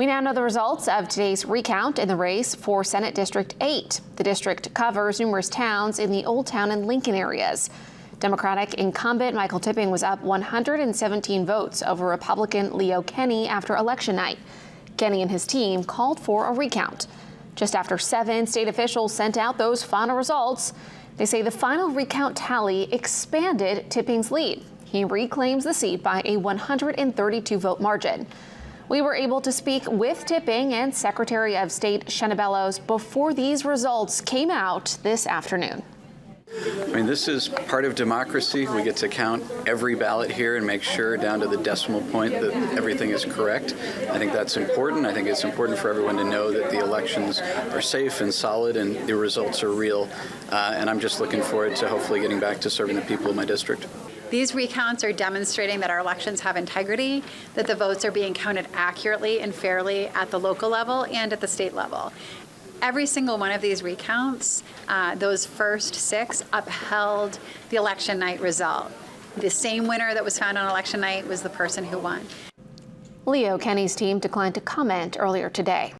We now know the results of today's recount in the race for Senate District 8. The district covers numerous towns in the Old Town and Lincoln areas. Democratic incumbent Michael Tipping was up 117 votes over Republican Leo Kenney after election night. Kenney and his team called for a recount. Just after 7, state officials sent out those final results. They say the final recount tally expanded Tipping's lead. He reclaims the seat by a 132-vote margin. We were able to speak with Tipping and Secretary of State Shenna Bellows before these results came out this afternoon. I mean, this is part of democracy. We get to count every ballot here and make sure down to the decimal point that everything is correct. I think that's important. I think it's important for everyone to know that the elections are safe and solid and the results are real. And I'm just looking forward to hopefully getting back to serving the people of my district. These recounts are demonstrating that our elections have integrity, that the votes are being counted accurately and fairly at the local level and at the state level. Every single one of these recounts, those first 6, upheld the election night result. The same winner that was found on election night was the person who won. Leo Kenney's team declined to comment earlier today.